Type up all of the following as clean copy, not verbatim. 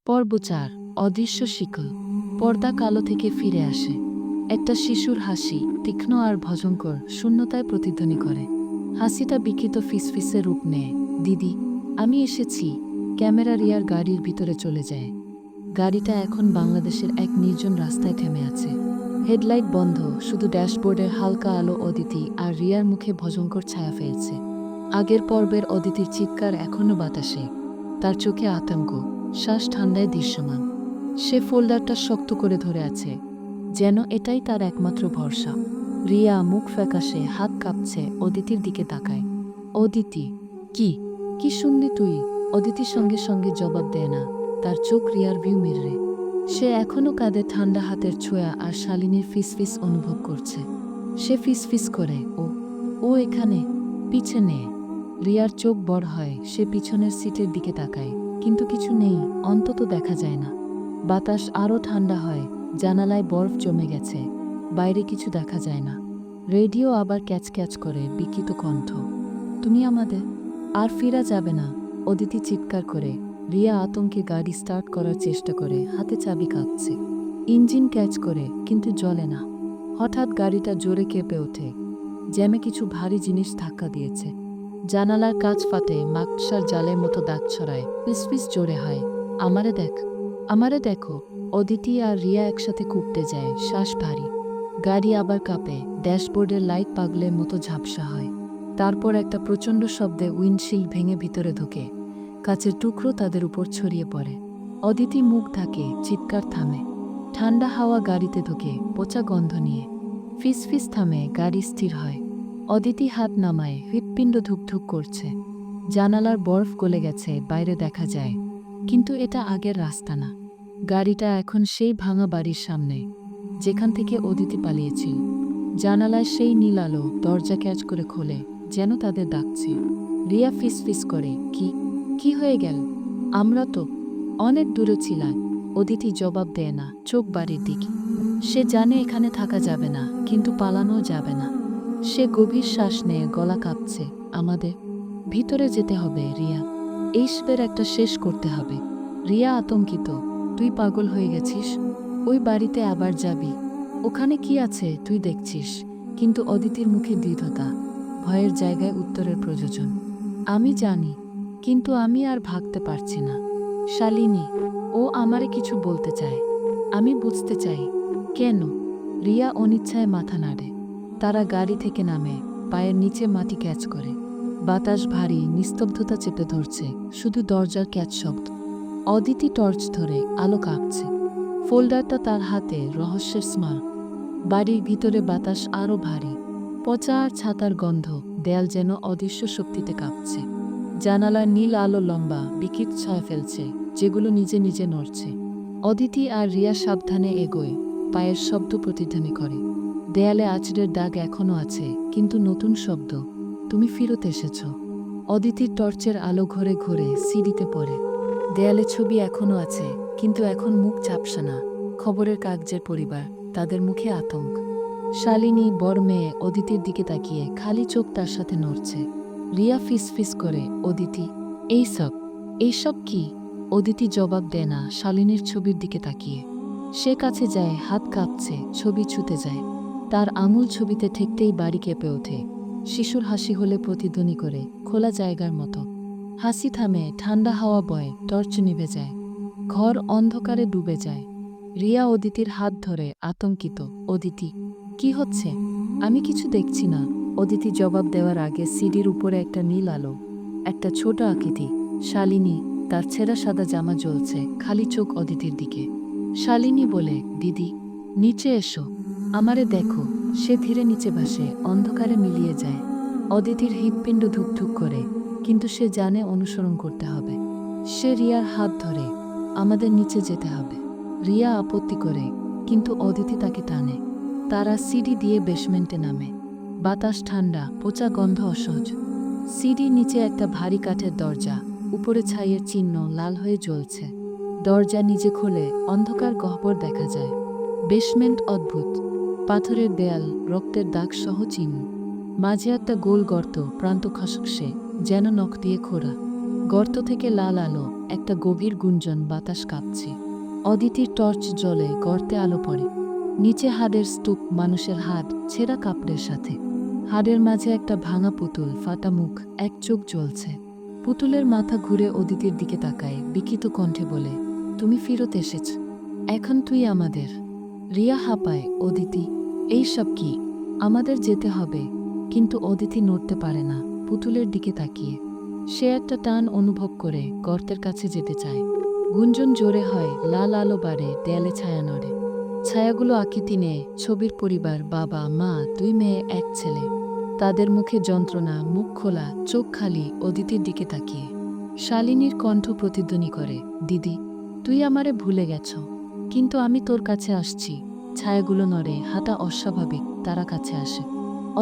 পর্ব ৪ অদৃশ্য শিকল। পর্দা কালো থেকে ফিরে আসে। একটা শিশুর হাসি তীক্ষ্ণ আর ভয়ঙ্কর শূন্যতায় প্রতিধ্বনি করে। হাসিটা বিকৃত ফিসফিসে রূপ নেয়। দিদি, আমি এসেছি। ক্যামেরা রিয়ার গাড়ির ভিতরে চলে যায়। গাড়িটা এখন বাংলাদেশের এক নির্জন রাস্তায় থেমে আছে। হেডলাইট বন্ধ, শুধু ড্যাশবোর্ডের হালকা আলো অদিতি আর রিয়ার মুখে ভয়ঙ্কর ছায়া ফেলছে। আগের পর্বের অদিতির চিৎকার এখনো বাতাসে, তার চোখে আতঙ্ক, শ্বাস ঠান্ডায় দৃশ্যমান। সে ফোল্ডারটা শক্ত করে ধরে আছে, যেন এটাই তার একমাত্র ভরসা। রিয়া মুখ ফ্যাকাশে, হাত কাঁপছে, অদিতির দিকে তাকায়। অদিতি, কি কি শুনলি তুই? অদিতির সঙ্গে সঙ্গে জবাব দেয় না, তার চোখ রিয়ার ভিউ মিররে। সে এখনও কাঁধে ঠান্ডা হাতের ছোঁয়া আর শালিনীর ফিসফিস অনুভব করছে। সে ফিসফিস করে, ও এখানে, পিছনে। রিয়ার চোখ বড় হয়, সে পিছনের সিটের দিকে তাকায়, কিন্তু কিছু নেই, অন্তত দেখা যায় না। বাতাস আরও ঠান্ডা হয়, জানালায় বরফ জমে গেছে, বাইরে কিছু দেখা যায় না। রেডিও আবার ক্যাচ ক্যাচ করে, বিকৃত কণ্ঠ। তুমি আমাদের আর ফিরা যাবে না, অদিতি চিৎকার করে। রিয়া আতঙ্কে গাড়ি স্টার্ট করার চেষ্টা করে, হাতে চাবি কাঁপছে। ইঞ্জিন ক্যাচ করে, কিন্তু জ্বলে না। হঠাৎ গাড়িটা জোরে কেঁপে ওঠে, জ্যামে কিছু ভারী জিনিস ধাক্কা দিয়েছে। জানালার কাঁচ ফাটে, মাকড়সার জালের মতো দাগ ছড়ায়, ফিসফিস জোরে হয়। আমারে দেখো। অদিতি আর রিয়া একসাথে কুপতে যায়, শ্বাস ভারী। গাড়ি আবার কাঁপে, ড্যাশবোর্ডের লাইট পাগলের মতো ঝাপসা হয়। তারপর একটা প্রচণ্ড শব্দে উইন্ডশিল্ড ভেঙে ভিতরে ঢোকে, কাচের টুকরো তাদের উপর ছড়িয়ে পড়ে। অদিতি মুখ ঢাকে, চিৎকার থামে। ঠান্ডা হাওয়া গাড়িতে ঢোকে, পচা গন্ধ নিয়ে। ফিসফিস থামে, গাড়ি স্থির হয়। অদিতি হাত নামায়, হৃৎপিণ্ড ধুকধুক করছে। জানালার বরফ গলে গেছে, বাইরে দেখা যায়, কিন্তু এটা আগের রাস্তা না। গাড়িটা এখন সেই ভাঙা বাড়ির সামনে, যেখান থেকে অদিতি পালিয়েছিল। জানালায় সেই নীল আলো, দরজা ক্যাচ করে খোলে, যেন তাদের ডাকছে। রিয়া ফিসফিস করে, কি হয়ে গেল? আমরা তো অনেক দূরে ছিলাম। অদিতি জবাব দেয় না, চোখ বাড়ির দিকে। সে জানে এখানে থাকা যাবে না, কিন্তু পালানোও যাবে না। সে গভীর শ্বাস নেয়, গলা কাঁপছে। আমাদের ভিতরে যেতে হবে রিয়া, এইসবের একটা শেষ করতে হবে। রিয়া আতঙ্কিত, তুই পাগল হয়ে গেছিস? ওই বাড়িতে আবার যাবি? ওখানে কি আছে তুই দেখছিস? কিন্তু অদিতির মুখে দৃঢ়তা, ভয়ের জায়গায় উত্তরের প্রয়োজন। আমি জানি, কিন্তু আমি আর ভাগতে পারছি না। শালিনী, ও আমারে কিছু বলতে চায়। আমি বুঝতে চাই, কেন? রিয়া অনিচ্ছায় মাথা নাড়ে। তারা গাড়ি থেকে নামে, পায়ের নিচে মাটি ক্যাচ করে। বাতাস ভারী, নিস্তব্ধতা চেপে ধরছে, শুধু দরজার ক্যাচ শব্দ। অদিতি টর্চ ধরে, আলো কাঁপছে। ফোল্ডারটা তার হাতে, রহস্যের স্মার। বাড়ির ভিতরে বাতাস আরও ভারী, পচা আর ছাতার গন্ধ, দেয়াল যেন অদৃশ্য শক্তিতে কাঁপছে। জানালার নীল আলো লম্বা, বিকৃত ছায়া ফেলছে, যেগুলো নিজে নিজে নড়ছে। অদিতি আর রিয়া সাবধানে এগোয়, পায়ের শব্দ প্রতিধ্বনি করে। দেয়ালে আঁচড়ের দাগ এখনও আছে, কিন্তু নতুন শব্দ, তুমি ফিরত এসেছ। অদিতির টর্চের আলো ঘরে ঘরে সিঁড়িতে পড়ে। দেয়ালে ছবি এখনও আছে, কিন্তু এখন মুখ ঝাপসা না। খবরের কাগজের পরিবার, তাদের মুখে আতঙ্ক। শালিনী, বড় মেয়ে, অদিতির দিকে তাকিয়ে খালি চোখ তার সাথে নড়ছে। রিয়া ফিসফিস করে, অদিতি, এইসব কি? অদিতি জবাব দেয় না, শালিনীর ছবির দিকে তাকিয়ে। সে কাছে যায়, হাত কাঁপছে, ছবি ছুতে যায়। তার আঙুল ছবিতে ঠেকতেই বাড়ি কেঁপে ওঠে। শিশুর হাসি হলে প্রতিধ্বনি করে, খোলা জায়গার মতো। হাসি থামে, ঠান্ডা হাওয়া বয়, টর্চ নিভে যায়। ঘর অন্ধকারে ডুবে যায়। রিয়া অদিতির হাত ধরে, আতঙ্কিত। অদিতি, কি হচ্ছে? আমি কিছু দেখছি না। অদিতি জবাব দেওয়ার আগে সিঁড়ির উপরে একটা নীল আলো, একটা ছোট আকৃতি। শালিনী, তার ছেঁড়া সাদা জামা জ্বলছে, খালি চোখ অদিতির দিকে। শালিনী বলে, দিদি, নিচে এসো, আমারে দেখো। সে ধীরে নিচে ভাসে, অন্ধকারে মিলিয়ে যায়। অদিতির হৃৎপিণ্ড ধুকধুক করে, কিন্তু সে জানে অনুসরণ করতে হবে। সে রিয়ার হাত ধরে, আমাদের নিচে যেতে হবে। রিয়া আপত্তি করে, কিন্তু অদিতি তাকে টানে। তারা সিঁড়ি দিয়ে বেসমেন্টে নামে। বাতাস ঠান্ডা, পচা গন্ধ অসহ্য। সিঁড়ির নিচে একটা ভারী কাঠের দরজা, উপরে ছাইয়ের চিহ্ন লাল হয়ে জ্বলছে। দরজা নিজে খোলে, অন্ধকার গহ্বর দেখা যায়। বেসমেন্ট অদ্ভুত, পাথরের দেয়াল, রক্তের দাগ সহ চিহ্ন। মাঝে একটা গোল গর্ত, প্রান্ত খসখসে, যেন নখ দিয়ে খোঁড়া। গর্ত থেকে লাল আলো, একটা গভীর গুঞ্জন, বাতাস কাঁপছে। অদিতির টর্চ জ্বলে, গর্তে আলো পড়ে। নিচে হাড়ের স্তূপ, মানুষের হাড়, ছেঁড়া কাপড়ের সাথে। হাড়ের মাঝে একটা ভাঙা পুতুল, ফাটা মুখ, এক চোখ জ্বলছে। পুতুলের মাথা ঘুরে অদিতির দিকে তাকায়, বিকিত কণ্ঠে বলে, তুমি ফেরত এসেছ, এখন তুই আমাদের। রিয়া হাঁপায়, অদিতি, এইসব কি? আমাদের যেতে হবে। কিন্তু অদিতি নড়তে পারে না, পুতুলের দিকে তাকিয়ে। সে একটা টান অনুভব করে গর্তের কাছে যেতে চায়। গুঞ্জন জোরে হয়, লাল আলো বাড়ে, দেয়ালে ছায়া নড়ে। ছায়াগুলো আকৃতি নেয়, ছবির পরিবার, বাবা মা, 2 মেয়ে, 1 ছেলে। তাদের মুখে যন্ত্রণা, মুখ খোলা, চোখ খালি, অদিতির দিকে তাকিয়ে। শালিনীর কণ্ঠ প্রতিধ্বনি করে, দিদি, তুই আমারে ভুলে গেছ, কিন্তু আমি তোর কাছে আসছি। ছায়াগুলো নড়ে, হাঁটা অস্বাভাবিক, তারা কাছে আসে।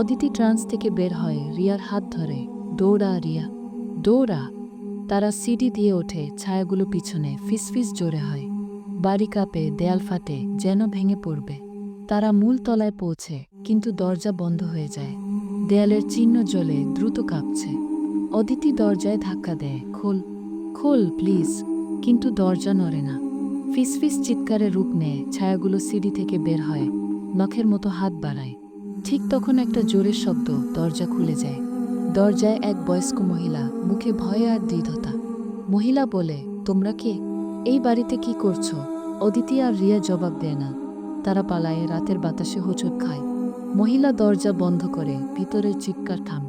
অদিতি ট্রান্স থেকে বের হয়, রিয়ার হাত ধরে, দৌড়া রিয়া, দৌড়া। তারা সিঁড়ি দিয়ে ওঠে, ছায়াগুলো পিছনে, ফিসফিস জোরে হয়। বাড়ি কাঁপে, দেয়াল ফাটে, যেন ভেঙে পড়বে। তারা মূল তলায় পৌঁছে, কিন্তু দরজা বন্ধ হয়ে যায়। দেয়ালের চিহ্ন জ্বলে, দ্রুত কাঁপছে। অদিতি দরজায় ধাক্কা দেয়, খোল, খোল প্লিজ। কিন্তু দরজা নড়ে না। ফিসফিস চিৎকারে রূপ নেয়, ছায়াগুলো সিঁড়ি থেকে বের হয়, নখের মতো হাত বাড়ায়। ঠিক তখন একটা জোরের শব্দ, দরজা খুলে যায়। দরজায় এক বয়স্ক মহিলা, মুখে ভয় আর দৃঢ়তা। মহিলা বলে, তোমরা কে? এই বাড়িতে কি করছো? অদিতি আর রিয়া জবাব দেয় না। তারা পালায়, রাতের বাতাসে হোঁচট খায়। মহিলা দরজা বন্ধ করে, ভিতরের চিৎকার থাম।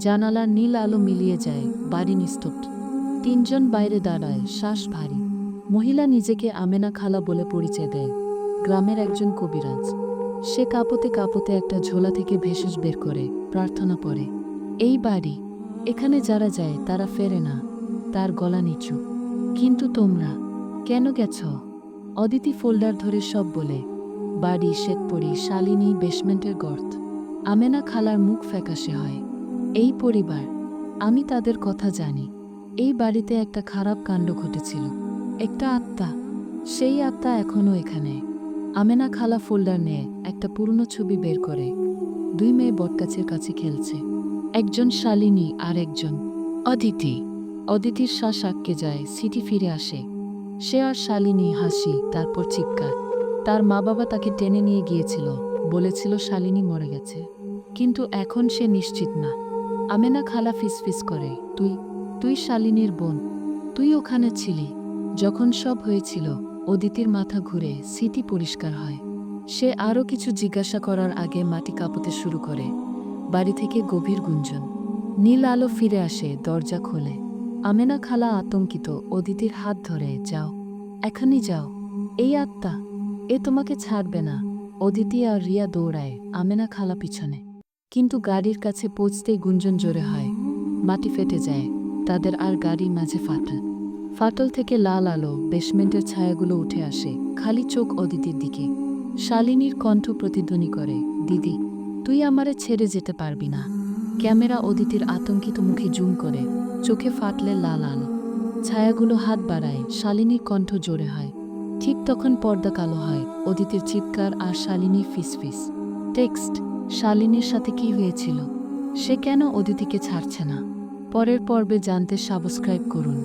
জানালার নীল আলো মিলিয়ে যায়, বাড়ি নিস্তব্ধ। 3 জন বাইরে দাঁড়ায়, শ্বাস ভারী। মহিলা নিজেকে আমেনা খালা বলে পরিচয় দেয়, গ্রামের একজন কবিরাজ। সে কাঁপতে কাঁপতে একটা ঝোলা থেকে ভেষজ বের করে প্রার্থনা পড়ে। এই বাড়ি, এখানে যারা যায় তারা ফেরে না। তার গলা নিচু। কিন্তু তোমরা কেন গেছ? অদিতি ফোল্ডার ধরে সব বলে, বাড়ি, শ্বেতপরি, শালিনী, বেসমেন্টের গর্ত। আমেনা খালার মুখ ফ্যাকাশে হয়। এই পরিবার, আমি তাদের কথা জানি। এই বাড়িতে একটা খারাপ কাণ্ড ঘটেছিল। একটা আত্মা, সেই আত্মা এখনও এখানে। আমেনা খালা ফোল্ডার নিয়ে একটা পুরনো ছবি বের করে। 2 মেয়ে বটগাছের কাছে খেলছে, একজন শালিনী আর একজন অদিতি। অদিতির শ্বাস আটকে যায়, স্মৃতি ফিরে আসে। সে আর শালিনী, হাসি, তারপর চিৎকার। তার মা বাবা তাকে টেনে নিয়ে গিয়েছিল, বলেছিল শালিনী মরে গেছে। কিন্তু এখন সে নিশ্চিত না। আমেনা খালা ফিসফিস করে, তুই শালিনীর বোন, তুই ওখানে ছিলি যখন সব হয়েছিল। অদিতির মাথা ঘুরে, স্মৃতি পরিষ্কার হয়। সে আরও কিছু জিজ্ঞাসা করার আগে মাটি কাঁপতে শুরু করে। বাড়ি থেকে গভীর গুঞ্জন। নীল আলো ফিরে আসে, দরজা খোলে। আমেনা খালা আতঙ্কিত, অদিতির হাত ধরে, যাও, এখনই যাও। এই আত্মা, এ তোমাকে ছাড়বে না। অদিতি আর রিয়া দৌড়ায়, আমেনা খালা পিছনে। কিন্তু গাড়ির কাছে পৌঁছতেই গুঞ্জন জোরে হয়, মাটি ফেটে যায়। তাদের আর গাড়ি মাঝে ফাটল। ফাটল থেকে লাল আলো, বেসমেন্টের ছায়াগুলো উঠে আসে, খালি চোখ অদিতির দিকে। শালিনীর কণ্ঠ প্রতিধ্বনি করে, দিদি, তুই আমারে ছেড়ে যেতে পারবি না। ক্যামেরা অদিতির আতঙ্কিত মুখে জুম করে, চোখে ফাটলে লাল আলো। ছায়াগুলো হাত বাড়ায়, শালিনীর কণ্ঠ জোরে হয়। ঠিক তখন পর্দা কালো হয়, অদিতির চিৎকার আর শালিনীর ফিসফিস। টেক্সট, শালিনীর সাথে কি হয়েছিল? সে কেন অদিতিকে ছাড়ছে না? পরের পর্বে জানতে সাবস্ক্রাইব করুন।